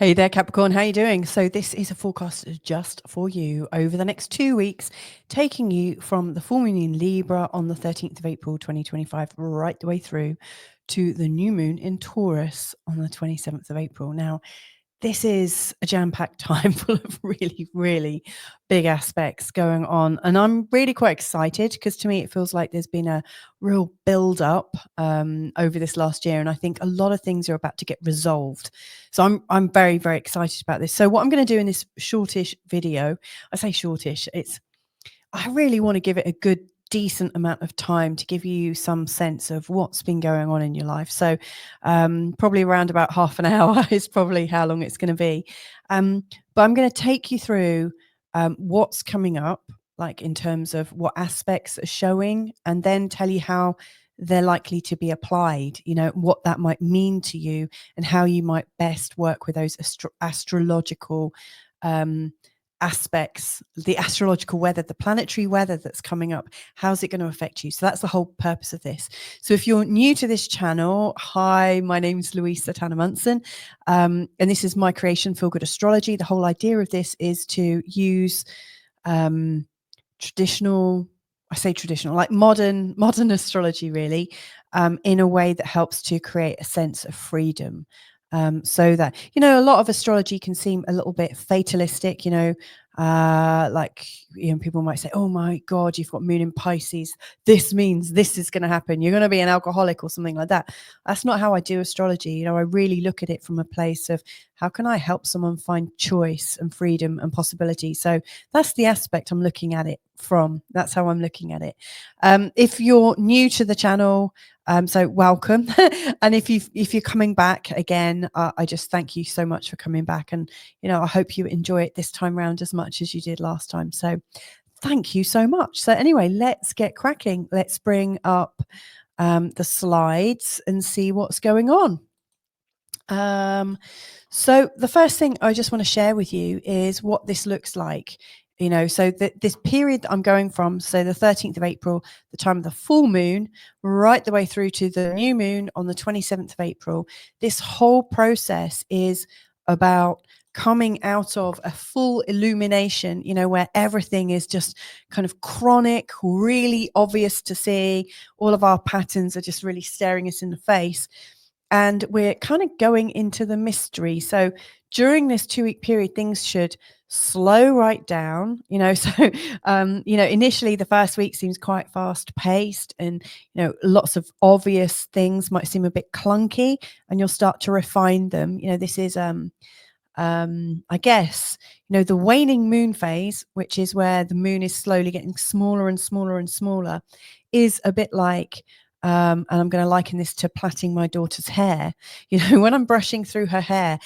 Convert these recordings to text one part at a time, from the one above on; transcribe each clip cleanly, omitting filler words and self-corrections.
Hey there, Capricorn. How you doing? So this is a forecast just for you over the next 2 weeks, taking you from the full moon in Libra on the 13th of April, 2025, right the way through to the new moon in Taurus on the 27th of April. Now, this is a jam-packed time full of really, really big aspects going on. And I'm really quite excited because to me, it feels like there's been a real build-up over this last year. And I think a lot of things are about to get resolved. So I'm very, very excited about this. So what I'm going to do in this shortish video, I say shortish, I really want to give it a good decent amount of time to give you some sense of what's been going on in your life. So probably around about half an hour is probably how long it's going to be. But I'm going to take you through what's coming up, like in terms of what aspects are showing, and then tell you how they're likely to be applied, what that might mean to you and how you might best work with those astrological aspects, the astrological weather, the planetary weather that's coming up. How's it going to affect you? So that's the whole purpose of this. So if you're new to this channel, hi, my name's Louise Satana Munson, and this is my creation, Feel Good Astrology. The whole idea of this is to use traditional, I say traditional, like modern astrology, really, in a way that helps to create a sense of freedom. So that, a lot of astrology can seem a little bit fatalistic, like, people might say, oh my God, you've got moon in Pisces. This means this is going to happen. You're going to be an alcoholic or something like that. That's not how I do astrology. I really look at it from a place of how can I help someone find choice and freedom and possibility. So that's the aspect I'm looking at it from. That's how I'm looking at it. If you're new to the channel, so welcome. And if you're coming back again, I just thank you so much for coming back. And, I hope you enjoy it this time round as much as you did last time. So thank you so much. So anyway, let's get cracking. Let's bring up the slides and see what's going on. So the first thing I just want to share with you is what this looks like. So this period that I'm going from, so the 13th of April, the time of the full moon, right the way through to the new moon on the 27th of April, this whole process is about coming out of a full illumination, where everything is just kind of chronic, really obvious to see. All of our patterns are just really staring us in the face. And we're kind of going into the mystery. So during this 2-week period, things should slow right down, so, initially the first week seems quite fast paced and, lots of obvious things might seem a bit clunky and you'll start to refine them. This is, I guess, the waning moon phase, which is where the moon is slowly getting smaller and smaller and smaller, is a bit like, and I'm going to liken this to plaiting my daughter's hair. When I'm brushing through her hair,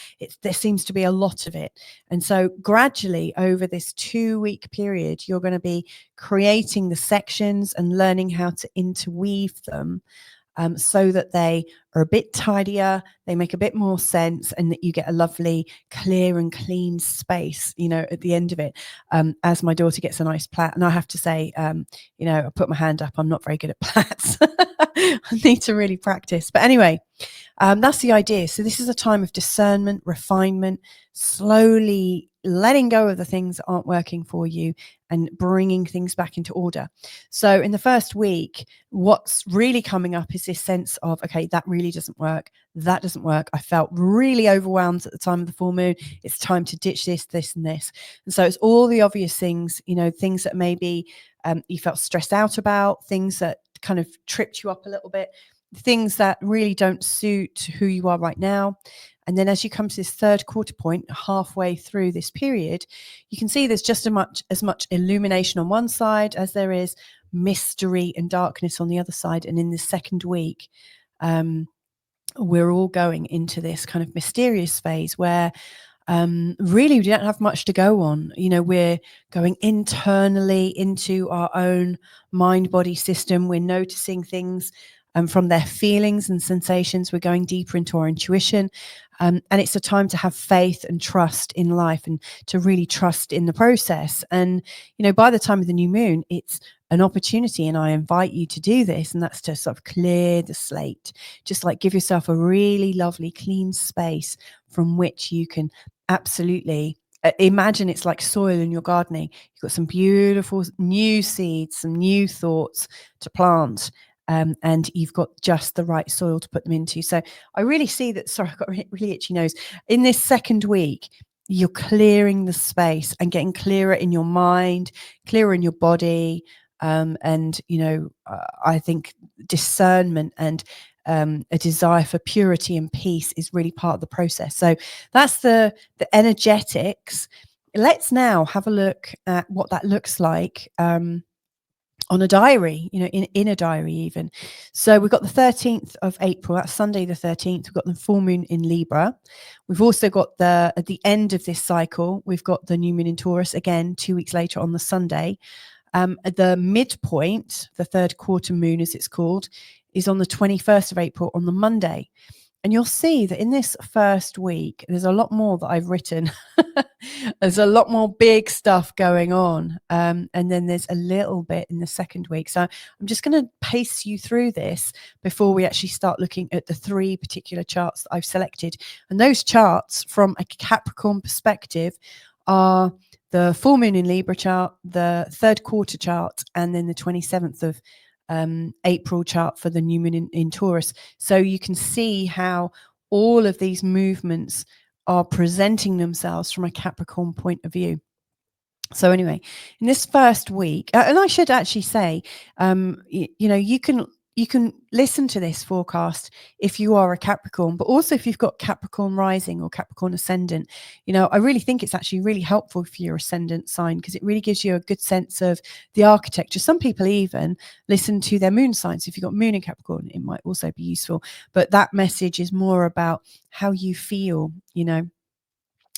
there seems to be a lot of it. And so gradually over this 2-week period, you're going to be creating the sections and learning how to interweave them. So that they are a bit tidier, they make a bit more sense, and that you get a lovely, clear and clean space, at the end of it, as my daughter gets a nice plait. And I have to say, I put my hand up, I'm not very good at plaits. I need to really practice. But anyway, that's the idea. So this is a time of discernment, refinement, slowly letting go of the things that aren't working for you and bringing things back into order. So in the first week, what's really coming up is this sense of, okay, that really doesn't work. That doesn't work. I felt really overwhelmed at the time of the full moon. It's time to ditch this, this, and this. And so it's all the obvious things, things that maybe you felt stressed out about, things that kind of tripped you up a little bit, things that really don't suit who you are right now. And then as you come to this third quarter point, halfway through this period, you can see there's just as much illumination on one side as there is mystery and darkness on the other side. And in the second week, we're all going into this kind of mysterious phase where really we don't have much to go on. We're going internally into our own mind-body system. We're noticing things from their feelings and sensations. We're going deeper into our intuition. And it's a time to have faith and trust in life and to really trust in the process. And, by the time of the new moon, it's an opportunity. And I invite you to do this. And that's to sort of clear the slate, just like give yourself a really lovely, clean space from which you can absolutely imagine it's like soil in your gardening. You've got some beautiful new seeds, some new thoughts to plant. And you've got just the right soil to put them into. So I really see that. Sorry, I've got really itchy nose. In this second week, you're clearing the space and getting clearer in your mind, clearer in your body. And, I think discernment and a desire for purity and peace is really part of the process. So that's the energetics. Let's now have a look at what that looks like. On a diary, in a diary even. So we've got the 13th of April, that's Sunday the 13th. We've got the full moon in Libra. We've also got at the end of this cycle, we've got the new moon in Taurus, again, 2 weeks later on the Sunday. At the midpoint, the third quarter moon, as it's called, is on the 21st of April on the Monday. And you'll see that in this first week, there's a lot more that I've written. There's a lot more big stuff going on. And then there's a little bit in the second week. So I'm just going to pace you through this before we actually start looking at the 3 particular charts that I've selected. And those charts from a Capricorn perspective are the full moon in Libra chart, the third quarter chart, and then the 27th of April chart for the new moon in Taurus. So you can see how all of these movements are presenting themselves from a Capricorn point of view. So anyway, in this first week, and I should actually say, you can listen to this forecast if you are a Capricorn, but also if you've got Capricorn rising or Capricorn ascendant. I really think it's actually really helpful for your ascendant sign because it really gives you a good sense of the architecture. Some people even listen to their moon signs. If you've got moon in Capricorn, it might also be useful. But that message is more about how you feel,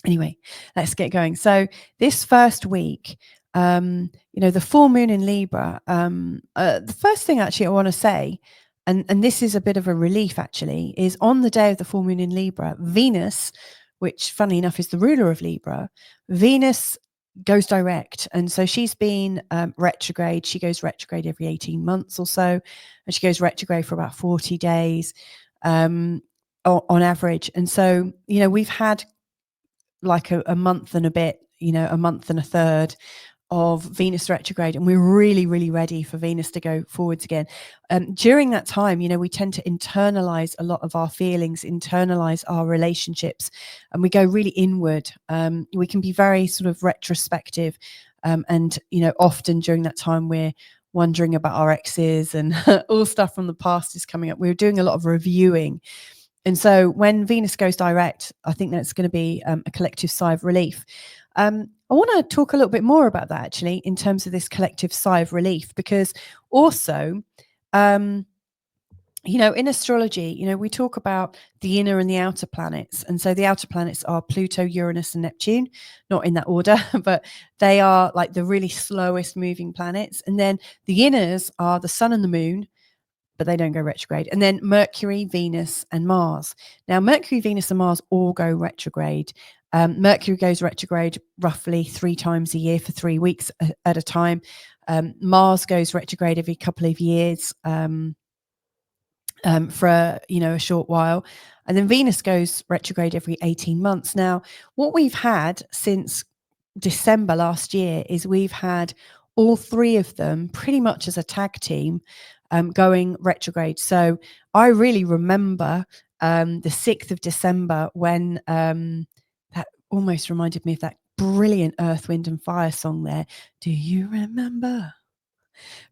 Anyway, let's get going. So this first week, the full moon in Libra, the first thing actually I want to say, and this is a bit of a relief actually, is on the day of the full moon in Libra, Venus, which funnily enough is the ruler of Libra, Venus goes direct. And so she's been retrograde. She goes retrograde every 18 months or so. And she goes retrograde for about 40 days on average. And so, we've had like a month and a bit, a month and a third of Venus retrograde, and we're really, really ready for Venus to go forwards again. During that time, we tend to internalize a lot of our feelings, internalize our relationships, and we go really inward. We can be very sort of retrospective, and often during that time we're wondering about our exes and all stuff from the past is coming up. We're doing a lot of reviewing. And so when Venus goes direct, I think that's going to be a collective sigh of relief. I want to talk a little bit more about that actually in terms of this collective sigh of relief, because also, in astrology, we talk about the inner and the outer planets. And so the outer planets are Pluto, Uranus, and Neptune, not in that order, but they are like the really slowest moving planets. And then the inners are the sun and the moon, but they don't go retrograde. And then Mercury, Venus, and Mars. Now, Mercury, Venus, and Mars all go retrograde. Mercury goes retrograde roughly 3 times a year for 3 weeks at a time. Mars goes retrograde every couple of years for a short while. And then Venus goes retrograde every 18 months. Now, what we've had since December last year is we've had all 3 of them pretty much as a tag team going retrograde. So I really remember the 6th of December when that almost reminded me of that brilliant Earth, Wind and Fire song there. Do you remember?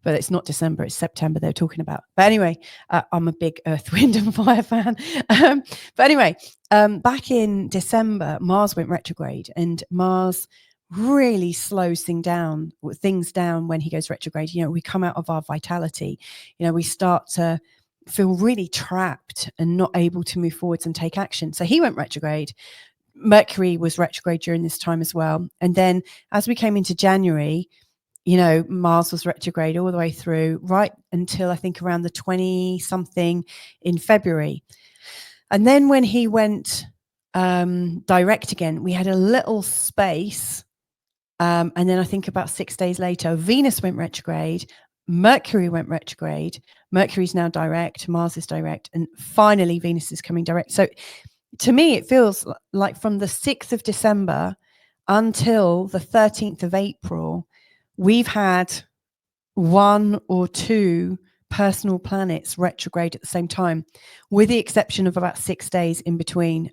But it's not December, it's September they're talking about. But anyway, I'm a big Earth, Wind and Fire fan. But anyway, back in December, Mars went retrograde, and Mars really slows things down when he goes retrograde. We come out of our vitality. We start to feel really trapped and not able to move forwards and take action. So he went retrograde. Mercury was retrograde during this time as well. And then as we came into January, Mars was retrograde all the way through right until I think around the 20 something in February. And then when he went direct again, we had a little space. And then I think about 6 days later, Venus went retrograde, Mercury went retrograde, Mercury's now direct, Mars is direct, and finally Venus is coming direct. So to me, it feels like from the 6th of December until the 13th of April, we've had 1 or 2 personal planets retrograde at the same time, with the exception of about 6 days in between,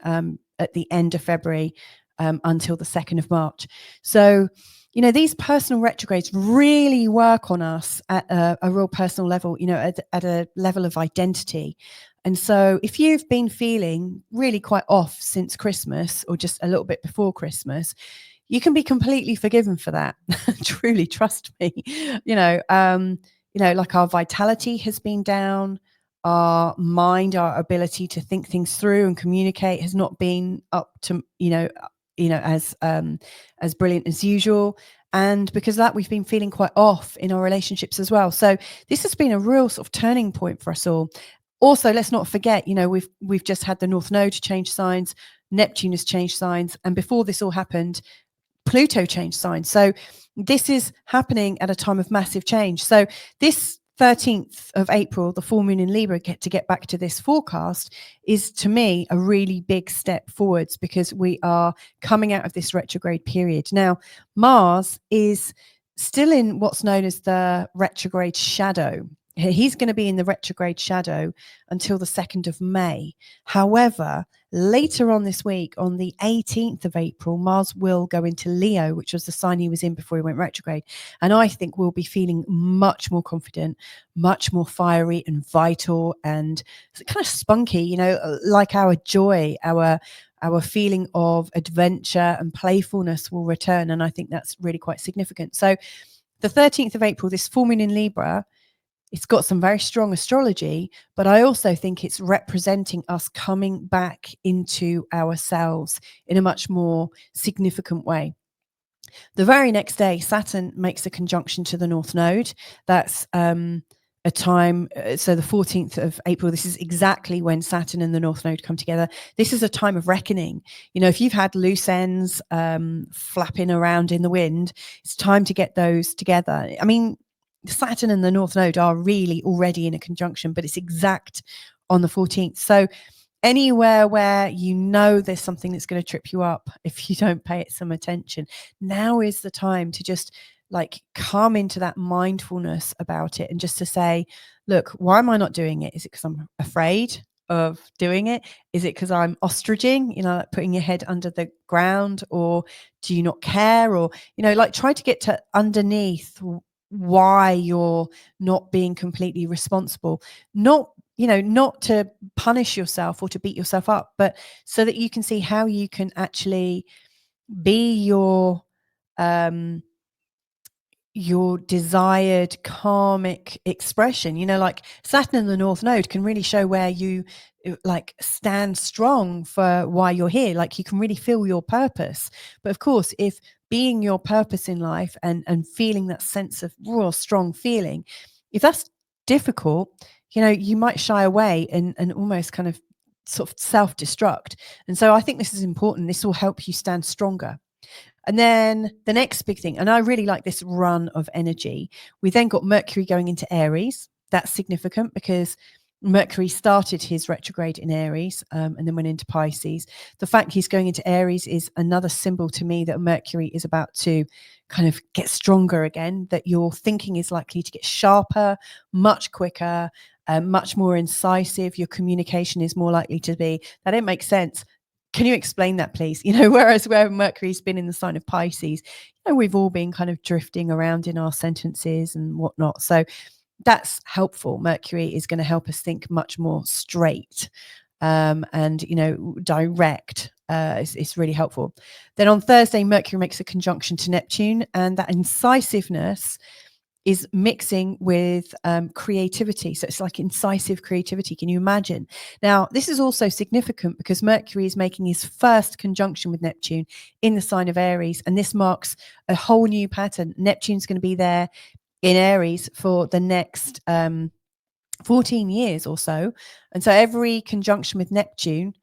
at the end of February until the 2nd of March. So, you know, these personal retrogrades really work on us at a real personal level, you know, at a level of identity. And so if you've been feeling really quite off since Christmas or just a little bit before Christmas, you can be completely forgiven for that. Truly, trust me. Like our vitality has been down, our mind, our ability to think things through and communicate has not been up to, as brilliant as usual. And because of that, we've been feeling quite off in our relationships as well. So this has been a real sort of turning point for us all. Also, let's not forget, we've just had the North Node change signs, Neptune has changed signs, and before this all happened, Pluto changed signs. So this is happening at a time of massive change. So this 13th of April, the full moon in Libra, to get back to this forecast, is to me a really big step forwards, because we are coming out of this retrograde period. Now, Mars is still in what's known as the retrograde shadow. He's going to be in the retrograde shadow until the 2nd of May. However, later on this week, on the 18th of April, Mars will go into Leo, which was the sign he was in before he went retrograde. And I think we'll be feeling much more confident, much more fiery and vital and kind of spunky, like our joy, our feeling of adventure and playfulness will return. And I think that's really quite significant. So the 13th of April, this full moon in Libra, it's got some very strong astrology, but I also think it's representing us coming back into ourselves in a much more significant way. The very next day, Saturn makes a conjunction to the North Node. That's a time, so the 14th of April, this is exactly when Saturn and the North Node come together. This is a time of reckoning. If you've had loose ends flapping around in the wind, it's time to get those together. I mean, Saturn and the North Node are really already in a conjunction, but it's exact on the 14th. So anywhere where there's something that's going to trip you up if you don't pay it some attention, now is the time to just come into that mindfulness about it, and just to say, look, why am I not doing it? Is it because I'm afraid of doing it? Is it because I'm ostriching, like putting your head under the ground? Or do you not care? Or, try to get to underneath why you're not being completely responsible. Not to punish yourself or to beat yourself up, but so that you can see how you can actually be your desired karmic expression. Like Saturn and the North Node can really show where you stand strong for why you're here. Like you can really feel your purpose. But of course, if being your purpose in life and feeling that sense of raw, strong feeling, if that's difficult, you might shy away and almost kind of sort of self-destruct. And so I think this is important. This will help you stand stronger. And then the next big thing, and I really like this run of energy, we then got Mercury going into Aries. That's significant because Mercury started his retrograde in Aries and then went into Pisces. The fact he's going into Aries is another symbol to me that Mercury is about to kind of get stronger again, that your thinking is likely to get sharper, much quicker, much more incisive. Your communication is more likely to be, that it makes sense. Can you explain that, please? Whereas where Mercury's been in the sign of Pisces, we've all been kind of drifting around in our sentences and whatnot. So that's helpful. Mercury is going to help us think much more straight and, direct. It's really helpful. Then on Thursday, Mercury makes a conjunction to Neptune, and that incisiveness is mixing with creativity. So it's like incisive creativity. Can you imagine? Now, this is also significant because Mercury is making his first conjunction with Neptune in the sign of Aries. And this marks a whole new pattern. Neptune's going to be there in Aries for the next 14 years or so. And so every conjunction with Neptune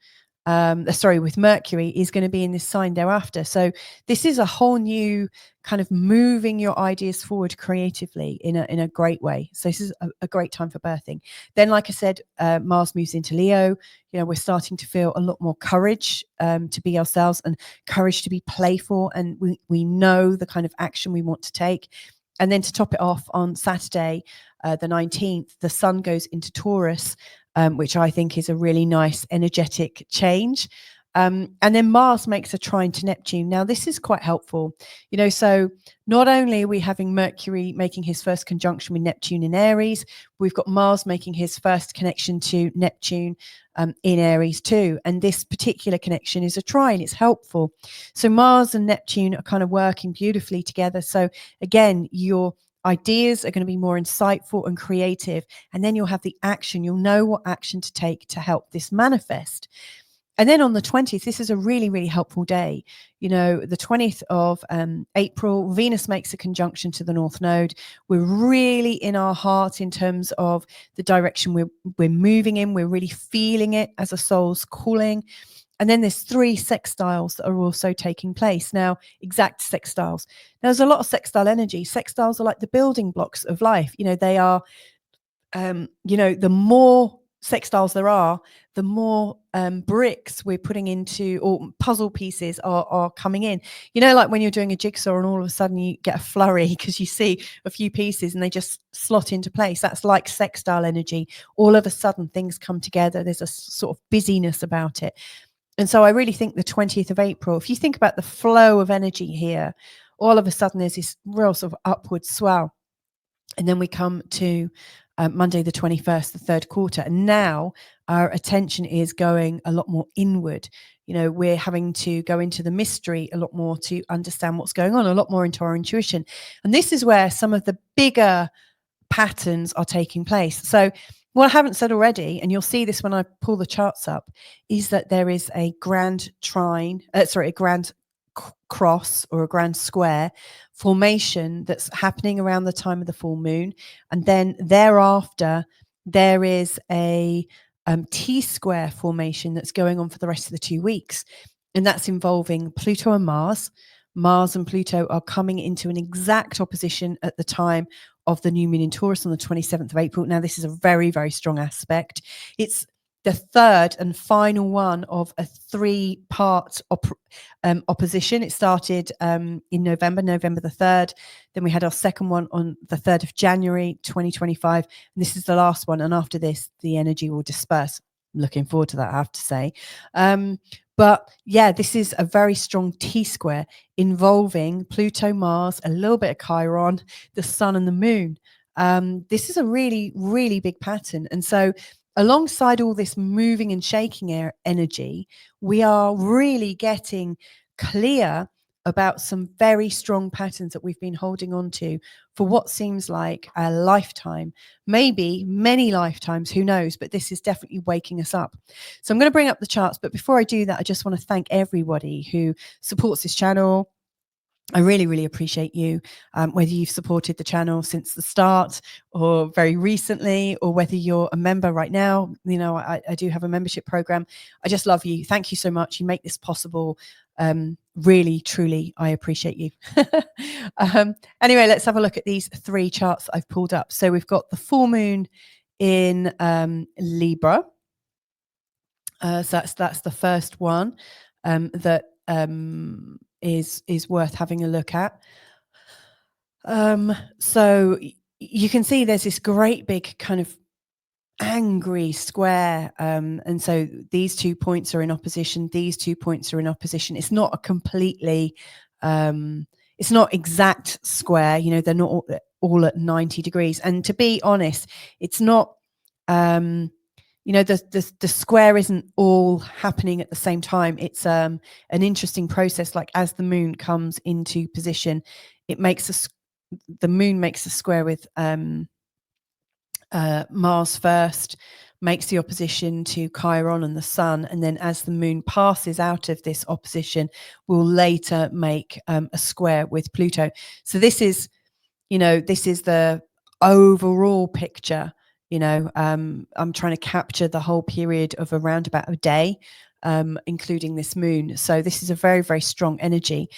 with Mercury, is going to be in this sign thereafter. So this is a whole new kind of moving your ideas forward creatively in a great way. So this is a great time for birthing. Then, like I said, Mars moves into Leo. We're starting to feel a lot more courage to be ourselves, and courage to be playful, and we know the kind of action we want to take. And then to top it off, on Saturday, the 19th, the sun goes into Taurus, which I think is a really nice energetic change. And then Mars makes a trine to Neptune. Now, this is quite helpful. So not only are we having Mercury making his first conjunction with Neptune in Aries, we've got Mars making his first connection to Neptune in Aries too. And this particular connection is a trine. It's helpful. So Mars and Neptune are kind of working beautifully together. So again, your ideas are going to be more insightful and creative. And then you'll have the action. You'll know what action to take to help this manifest. And then on the 20th, this is a really, really helpful day. The 20th of April, Venus makes a conjunction to the North Node. We're really in our heart in terms of the direction we're moving in. We're really feeling it as a soul's calling. And then there's 3 sextiles that are also taking place. Now, exact sextiles. There's a lot of sextile energy. Sextiles are like the building blocks of life. They are, the more sextiles there are, the more bricks we're putting into, or puzzle pieces are coming in. Like when you're doing a jigsaw and all of a sudden you get a flurry because you see a few pieces and they just slot into place. That's like sextile energy. All of a sudden things come together. There's a sort of busyness about it. And so I really think the 20th of April, if you think about the flow of energy here, all of a sudden there's this real sort of upward swell. And then we come to Monday, the 21st, the third quarter. And now our attention is going a lot more inward. We're having to go into the mystery a lot more to understand what's going on, a lot more into our intuition. And this is where some of the bigger patterns are taking place. So what I haven't said already, and you'll see this when I pull the charts up, is that there is a grand a grand cross or a grand square formation that's happening around the time of the full moon. And then thereafter, there is a T-square formation that's going on for the rest of the 2 weeks. And that's involving Pluto and Mars. Mars and Pluto are coming into an exact opposition at the time of the new moon in Taurus on the 27th of April. Now, this is a very, very strong aspect. It's the third and final one of a 3-part opposition. It started in November the 3rd. Then we had our second one on the 3rd of January, 2025. And this is the last one. And after this, the energy will disperse. Looking forward to that, I have to say. But yeah, this is a very strong T-square involving Pluto, Mars, a little bit of Chiron, the sun and the moon. This is a really, really big pattern. And so alongside all this moving and shaking energy, we are really getting clear about some very strong patterns that we've been holding on to for what seems like a lifetime, maybe many lifetimes, who knows, but this is definitely waking us up. So I'm going to bring up the charts, but before I do that, I just want to thank everybody who supports this channel. I really, really appreciate you, whether you've supported the channel since the start or very recently, or whether you're a member right now. I do have a membership program. I just love you. Thank you so much. You make this possible. Really, truly, I appreciate you. Anyway, let's have a look at these 3 charts I've pulled up. So we've got the full moon in Libra. So that's the first one that is worth having a look at. So you can see there's this great big kind of angry square, and so these 2 points are in opposition. These 2 points are in opposition. It's not a completely it's not exact square, they're not all at 90 degrees. And to be honest, it's not the square isn't all happening at the same time. It's an interesting process. Like as the moon comes into position, the moon makes a square with Mars first, makes the opposition to Chiron and the sun, and then as the moon passes out of this opposition, will later make a square with Pluto. So this is the overall picture. I'm trying to capture the whole period of around about a day. including this moon. So this is a very, very strong energy.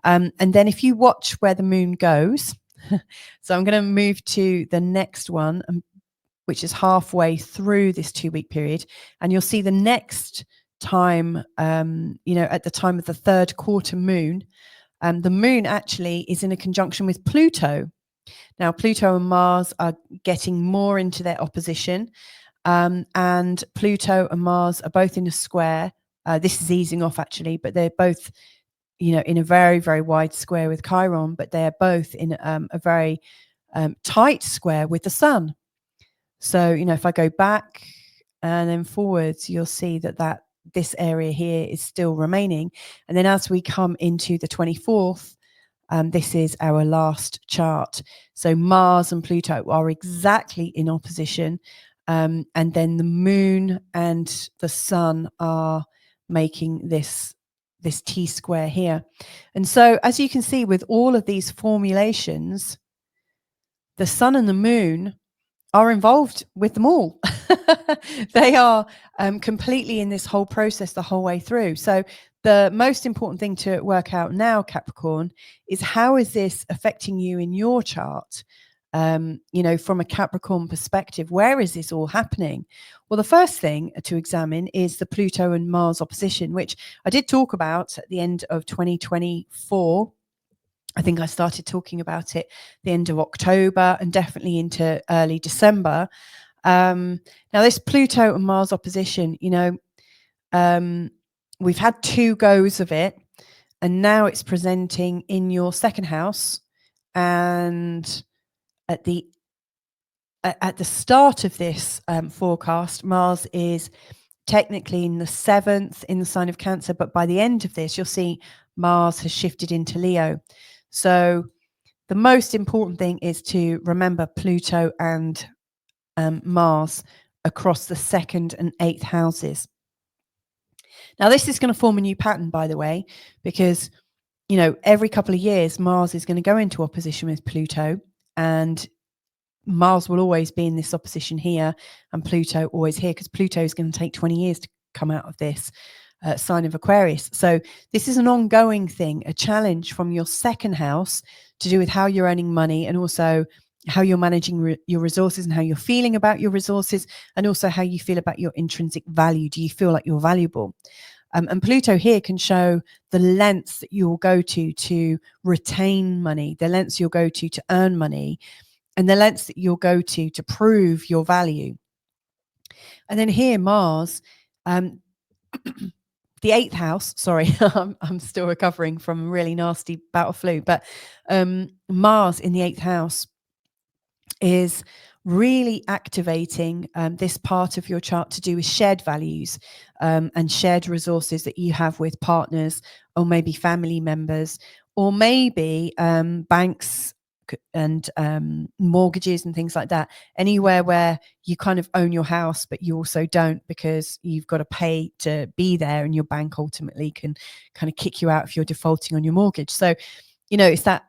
And then if you watch where the moon goes, so I'm going to move to the next one, which is halfway through this 2-week period. And you'll see the next time, at the time of the third quarter moon, the moon actually is in a conjunction with Pluto. Now, Pluto and Mars are getting more into their opposition. And Pluto and Mars are both in a square. This is easing off actually, but they're both, in a very, very wide square with Chiron, but they're both in a very tight square with the sun. So, if I go back and then forwards, you'll see that this area here is still remaining. And then as we come into the 24th, this is our last chart. So Mars and Pluto are exactly in opposition. And then the moon and the sun are making this T-square here. And so as you can see with all of these formulations, the sun and the moon are involved with them all. They are completely in this whole process the whole way through. So the most important thing to work out now, Capricorn, is how is this affecting you in your chart? From a Capricorn perspective, where is this all happening? Well, the first thing to examine is the Pluto and Mars opposition, which I did talk about at the end of 2024. I think I started talking about it the end of October and definitely into early December. Now, this Pluto and Mars opposition, we've had 2 goes of it, and now it's presenting in your second house. And at the start of this forecast, Mars is technically in the 7th in the sign of Cancer, but by the end of this, you'll see Mars has shifted into Leo. So the most important thing is to remember Pluto and Mars across the 2nd and 8th houses. Now, this is going to form a new pattern, by the way, because, every couple of years, Mars is going to go into opposition with Pluto, and Mars will always be in this opposition here and Pluto always here, because Pluto is going to take 20 years to come out of this sign of Aquarius. So this is an ongoing thing, a challenge from your second house to do with how you're earning money, and also how you're managing your resources, and how you're feeling about your resources, and also how you feel about your intrinsic value. Do you feel like you're valuable? And Pluto here can show the lengths that you'll go to retain money, the lengths you'll go to earn money, and the lengths that you'll go to prove your value. And then here, Mars, the 8th house, sorry, I'm still recovering from a really nasty bout of flu, but Mars in the 8th house is really activating this part of your chart to do with shared values and shared resources that you have with partners, or maybe family members, or maybe banks and mortgages and things like that. Anywhere where you kind of own your house, but you also don't, because you've got to pay to be there, and your bank ultimately can kind of kick you out if you're defaulting on your mortgage. So, it's that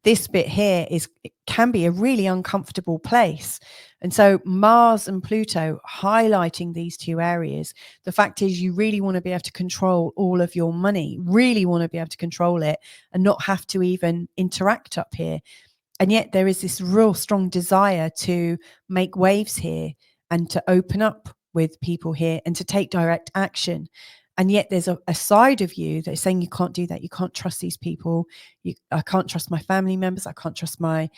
this bit here it can be a really uncomfortable place. And so Mars and Pluto highlighting these 2 areas. The fact is, you really want to be able to control all of your money, really want to be able to control it and not have to even interact up here. And yet there is this real strong desire to make waves here and to open up with people here and to take direct action. And yet there's a side of you that's saying you can't do that. You can't trust these people. I can't trust my family members. I can't trust my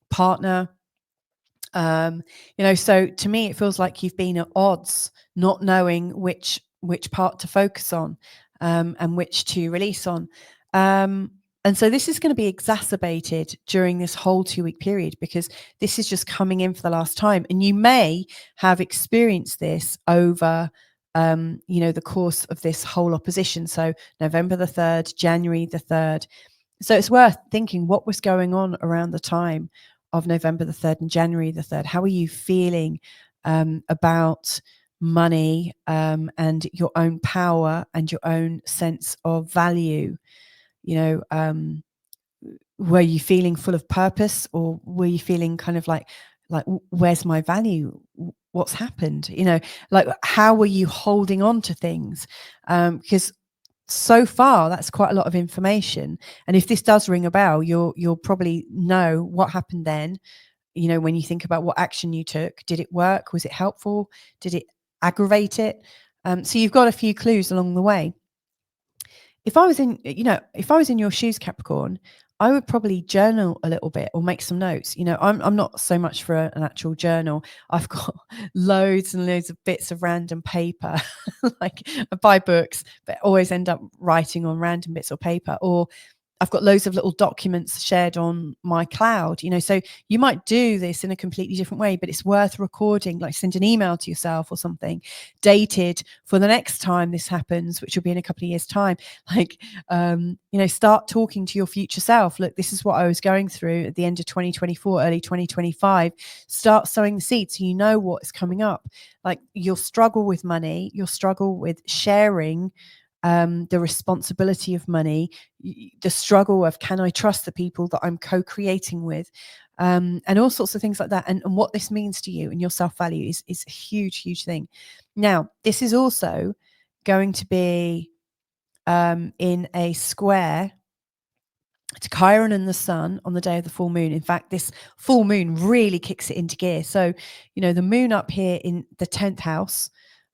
partner. So to me, it feels like you've been at odds, not knowing which part to focus on and which to release on. And so this is going to be exacerbated during this whole 2-week period, because this is just coming in for the last time. And you may have experienced this over, the course of this whole opposition. So November the 3rd, January the 3rd. So it's worth thinking what was going on around the time of November the 3rd and January the 3rd. How are you feeling about money and your own power and your own sense of value? Were you feeling full of purpose, or were you feeling kind of like where's my value? what's happened, like how were you holding on to things? Because so far that's quite a lot of information, and if this does ring a bell, you'll probably know what happened then. When you think about what action you took, did it work? Was it helpful? Did it aggravate it? So you've got a few clues along the way. If I was in your shoes, Capricorn, I would probably journal a little bit or make some notes. I'm not so much for an actual journal. I've got loads and loads of bits of random paper. Like I buy books, but always end up writing on random bits of paper, or I've got loads of little documents shared on my cloud, so you might do this in a completely different way, but it's worth recording, like send an email to yourself or something dated for the next time this happens, which will be in a couple of years' time. Like, start talking to your future self. Look, this is what I was going through at the end of 2024, early 2025. Start sowing the seeds so you know what is coming up. Like, you'll struggle with money, you'll struggle with sharing, the responsibility of money, the struggle of, can I trust the people that I'm co-creating with, and all sorts of things like that. And what this means to you and your self-value is a huge thing. Now, this is also going to be in a square to Chiron and the Sun on the day of the full moon. In fact, this full moon really kicks it into gear. So, the moon up here in the 10th house,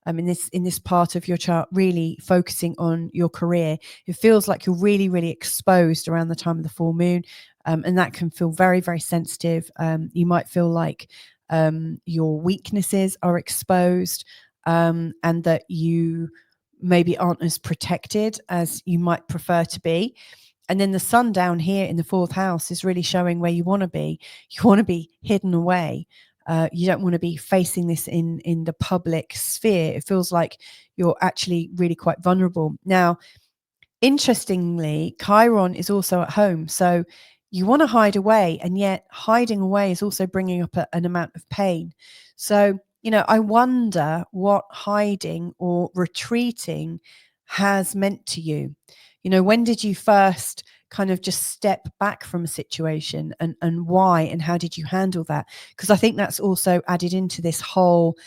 in this part of your chart, really focusing on your career. It feels like you're really exposed around the time of the full moon, and that can feel very sensitive. You might feel like your weaknesses are exposed, and that you maybe aren't as protected as you might prefer to be. And then the Sun down here in the 4th house is really showing where you want to be. You want to be hidden away. You don't want to be facing this in the public sphere. It feels like you're actually really quite vulnerable. Now, interestingly, Chiron is also at home. So you want to hide away, and yet hiding away is also bringing up an amount of pain. So, I wonder what hiding or retreating has meant to you. When did you first kind of just step back from a situation, and why, and how did you handle that? Because I think that's also added into this whole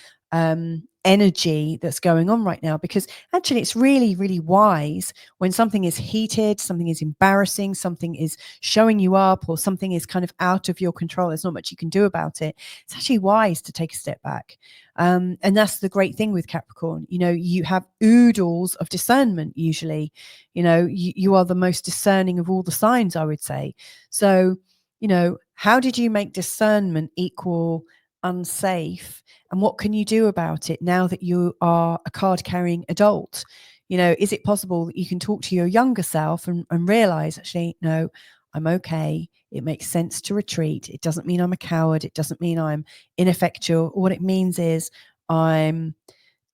energy that's going on right now, because actually it's really wise when something is heated, something is embarrassing, something is showing you up, or something is kind of out of your control, there's not much you can do about it. It's actually wise to take a step back. And that's the great thing with Capricorn. You have oodles of discernment usually. You are the most discerning of all the signs, I would say. So, how did you make discernment equal unsafe, and what can you do about it now that you are a card-carrying adult? Is it possible that you can talk to your younger self and realize, actually, no, I'm okay. It makes sense to retreat. It doesn't mean I'm a coward. It doesn't mean I'm ineffectual. What it means is I'm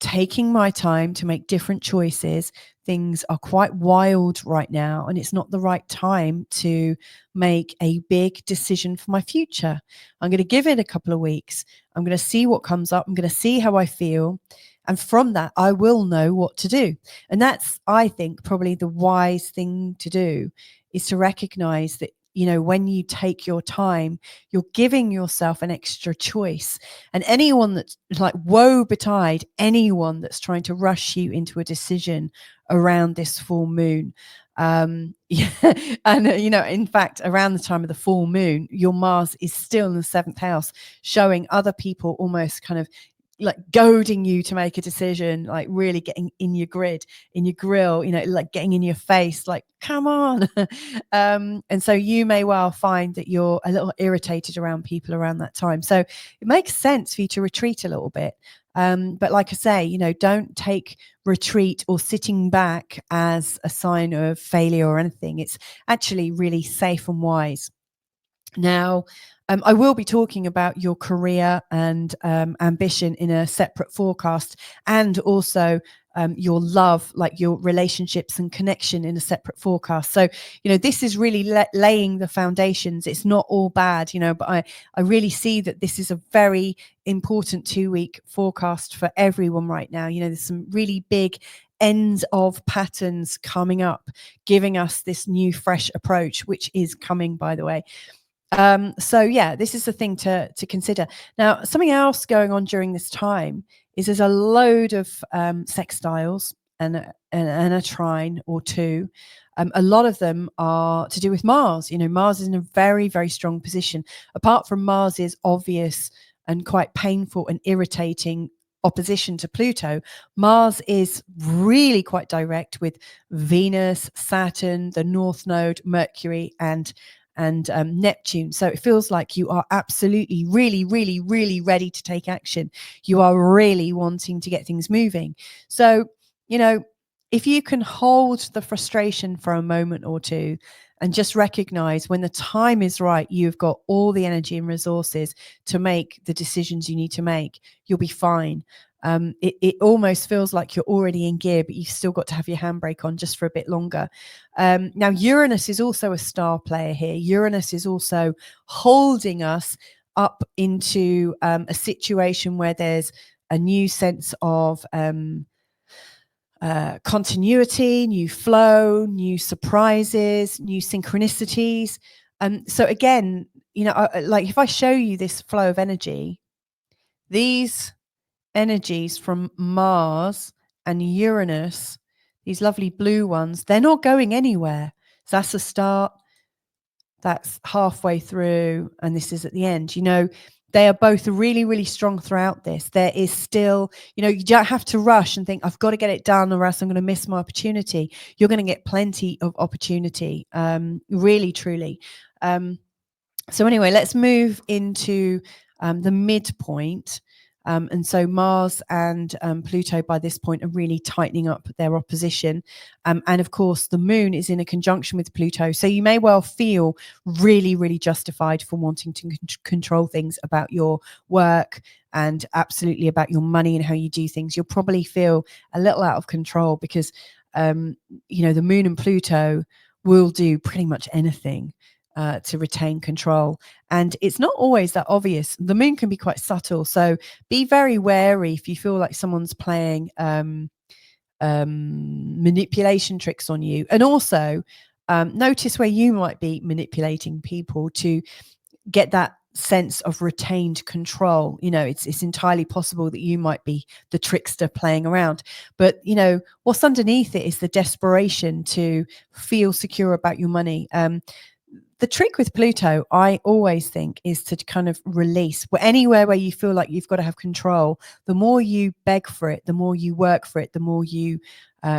taking my time to make different choices. Things are quite wild right now, and it's not the right time to make a big decision for my future. I'm going to give it a couple of weeks. I'm going to see what comes up. I'm going to see how I feel. And from that, I will know what to do. And that's, I think, probably the wise thing to do, is to recognize that, when you take your time, you're giving yourself an extra choice. And anyone that's like, woe betide anyone that's trying to rush you into a decision around this full moon. Yeah. And, in fact, around the time of the full moon, your Mars is still in the 7th house, showing other people almost kind of like goading you to make a decision, like really getting in your grill, like getting in your face, like, come on. And so you may well find that you're a little irritated around people around that time. So it makes sense for you to retreat a little bit. But like I say, don't take retreat or sitting back as a sign of failure or anything. It's actually really safe and wise. Now, I will be talking about your career and ambition in a separate forecast, and also your love, like your relationships and connection, in a separate forecast. So, this is really laying the foundations. It's not all bad, but I really see that this is a very important 2-week forecast for everyone right now. There's some really big ends of patterns coming up, giving us this new fresh approach, which is coming, by the way. So yeah, this is the thing to consider. Now, something else going on during this time is there's a load of sextiles and a trine or two. A lot of them are to do with Mars. You know, Mars is in a very, very strong position. Apart from Mars's obvious and quite painful and irritating opposition to Pluto, Mars is really quite direct with Venus, Saturn, the North Node, Mercury, and Neptune. So it feels like you are absolutely, really, really, really ready to take action. You are really wanting to get things moving. So, you know, if you can hold the frustration for a moment or two and just recognize when the time is right, you've got all the energy and resources to make the decisions you need to make, you'll be fine. It almost feels like you're already in gear, but you've still got to have your handbrake on just for a bit longer. Now, Uranus is also a star player here. Uranus is also holding us up into a situation where there's a new sense of continuity, new flow, new surprises, new synchronicities. So again, you know, like if I show you this flow of energy, these energies from Mars and Uranus, these lovely blue ones, they're not going anywhere. So that's the start, that's halfway through, and this is at the end. You know, they are both really, really strong throughout this. There is still, you know, you don't have to rush and think, I've got to get it done or else I'm going to miss my opportunity. You're going to get plenty of opportunity, really, truly. So anyway, let's move into the midpoint. And so Mars and Pluto by this point are really tightening up their opposition. And of course, the moon is in a conjunction with Pluto. So you may well feel really, really justified for wanting to control things about your work and absolutely about your money and how you do things. You'll probably feel a little out of control because, you know, the moon and Pluto will do pretty much anything to retain control. And it's not always that obvious. The moon can be quite subtle. So be very wary if you feel like someone's playing manipulation tricks on you. And also notice where you might be manipulating people to get that sense of retained control. You know, it's entirely possible that you might be the trickster playing around, but you know what's underneath it is the desperation to feel secure about your money. The trick with Pluto, I always think, is to kind of release. Anywhere where you feel like you've got to have control, the more you beg for it, the more you work for it, the more you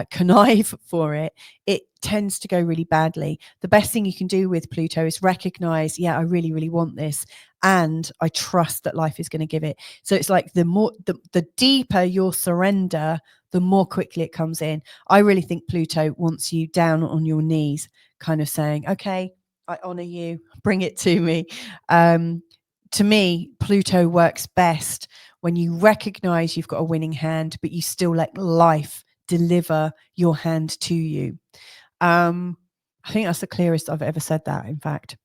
connive for it, it tends to go really badly. The best thing you can do with Pluto is recognize, yeah, I really, really want this, and I trust that life is going to give it. So it's like the deeper your surrender, the more quickly it comes in. I really think Pluto wants you down on your knees, kind of saying, okay, I honor you, bring it to me. To me, Pluto works best when you recognize you've got a winning hand, but you still let life deliver your hand to you. I think that's the clearest I've ever said that, in fact.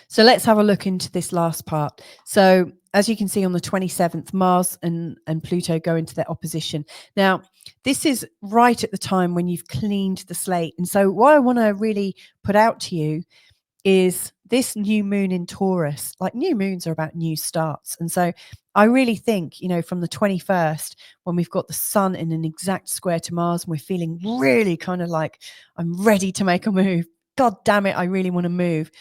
So let's have a look into this last part. So as you can see on the 27th, Mars and Pluto go into their opposition. Now, this is right at the time when you've cleaned the slate. And so what I want to really put out to you is this new moon in Taurus. Like, new moons are about new starts. And so I really think, you know, from the 21st, when we've got the sun in an exact square to Mars and we're feeling really kind of like, I'm ready to make a move. God damn it, I really want to move.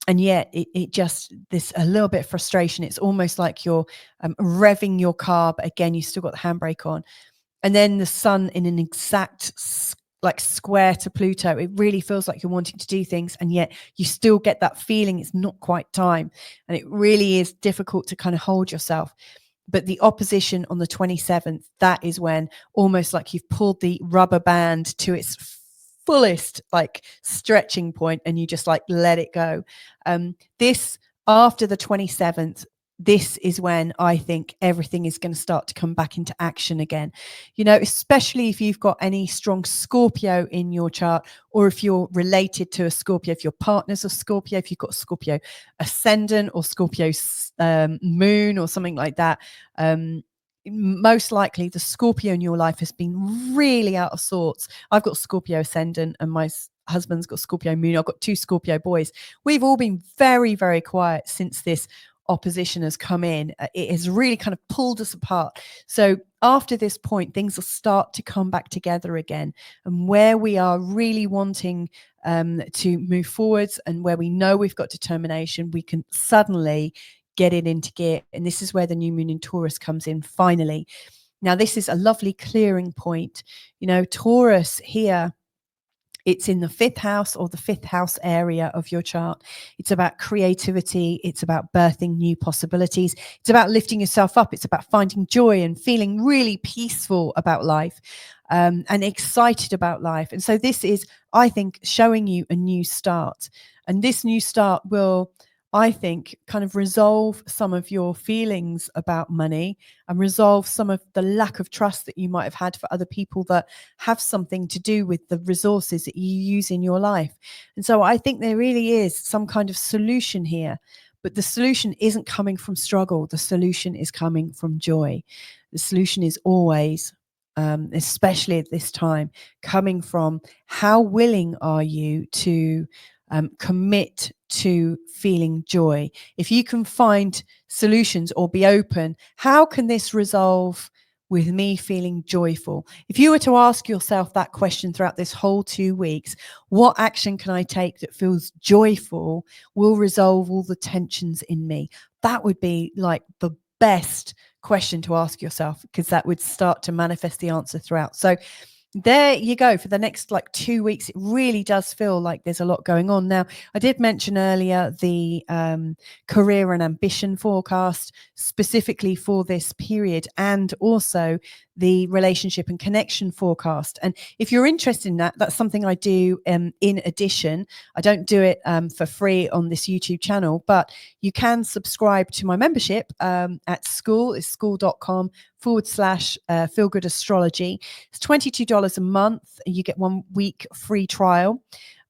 And yet it just, this a little bit of frustration. It's almost like you're revving your car, but again, you still got the handbrake on. And then the sun in an exact like square to Pluto, it really feels like you're wanting to do things, and yet you still get that feeling it's not quite time. And it really is difficult to kind of hold yourself. But the opposition on the 27th, that is when almost like you've pulled the rubber band to its fullest like stretching point and you just like let it go. This after the 27th, this is when I think everything is going to start to come back into action again. You know, especially if you've got any strong Scorpio in your chart, or if you're related to a Scorpio, if your partner's a Scorpio, if you've got Scorpio ascendant or Scorpio moon or something like that. Most likely the Scorpio in your life has been really out of sorts. I've got Scorpio ascendant and my husband's got Scorpio moon. I've got 2 Scorpio boys. We've all been very, very quiet since this opposition has come in. It has really kind of pulled us apart. So after this point, things will start to come back together again. And where we are really wanting to move forwards, and where we know we've got determination, we can suddenly get it into gear. And this is where the new moon in Taurus comes in finally. Now, this is a lovely clearing point. Taurus here, it's in the 5th house, or the 5th house area of your chart. It's about creativity. It's about birthing new possibilities. It's about lifting yourself up. It's about finding joy and feeling really peaceful about life, and excited about life. And so this is, I think, showing you a new start. And this new start will, I think, kind of resolve some of your feelings about money, and resolve some of the lack of trust that you might have had for other people that have something to do with the resources that you use in your life. And so I think there really is some kind of solution here, but the solution isn't coming from struggle. The solution is coming from joy. The solution is always, especially at this time, coming from how willing are you to commit to feeling joy. If you can find solutions or be open, how can this resolve with me feeling joyful? If you were to ask yourself that question throughout this whole 2 weeks, what action can I take that feels joyful, will resolve all the tensions in me? That would be like the best question to ask yourself, because that would start to manifest the answer throughout. So there you go. For the next 2 weeks, it really does feel like there's a lot going on. Now, I did mention earlier the career and ambition forecast specifically for this period, and also the relationship and connection forecast. And if you're interested in that, that's something I do in addition. I don't do it for free on this YouTube channel, but you can subscribe to my membership at school. It's school.com/feel good astrology. It's $22 a month. You get 1 week free trial.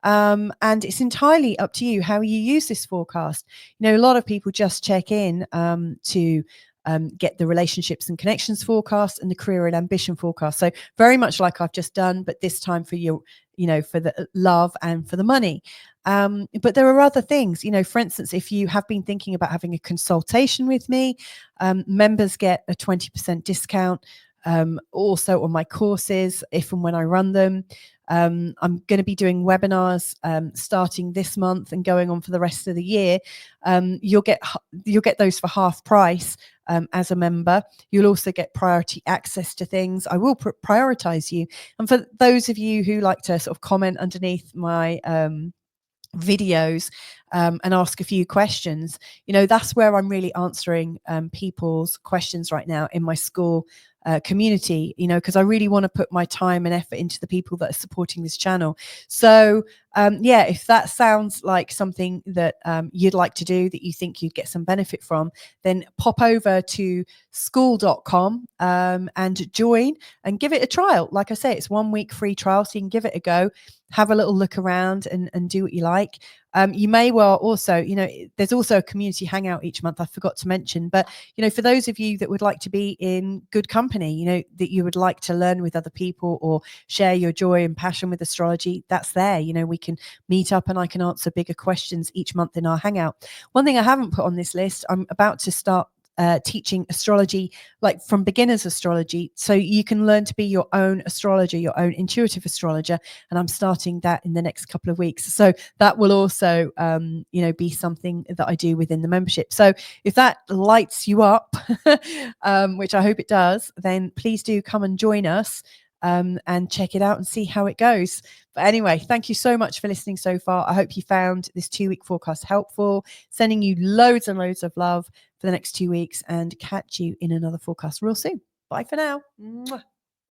And it's entirely up to you how you use this forecast. A lot of people just check in to get the relationships and connections forecast and the career and ambition forecast. So very much like I've just done, but this time for your, for the love and for the money. But there are other things, for instance, if you have been thinking about having a consultation with me, members get a 20% discount. Also on my courses, if and when I run them. I'm going to be doing webinars starting this month and going on for the rest of the year. You'll get those for half price as a member. You'll also get priority access to things. I will prioritize you. And for those of you who like to sort of comment underneath my videos and ask a few questions, that's where I'm really answering people's questions right now in my school community, because I really want to put my time and effort into the people that are supporting this channel. So if that sounds like something that you'd like to do, that you think you'd get some benefit from, then pop over to school.com and join and give it a trial. Like I say, it's 1 week free trial, so you can give it a go, have a little look around and do what you like. You may well also, there's also a community hangout each month I forgot to mention, but, for those of you that would like to be in good company, that you would like to learn with other people or share your joy and passion with astrology, that's there. We can meet up and I can answer bigger questions each month in our hangout. One thing I haven't put on this list, I'm about to start teaching astrology, like from beginners astrology, so you can learn to be your own astrologer, your own intuitive astrologer, and I'm starting that in the next couple of weeks. So that will also be something that I do within the membership. So if that lights you up, which I hope it does, then please do come and join us and check it out and see how it goes. But anyway, thank you so much for listening so far. I hope you found this 2 week forecast helpful. Sending you loads and loads of love for the next 2 weeks, and catch you in another forecast real soon. Bye for now. Mwah.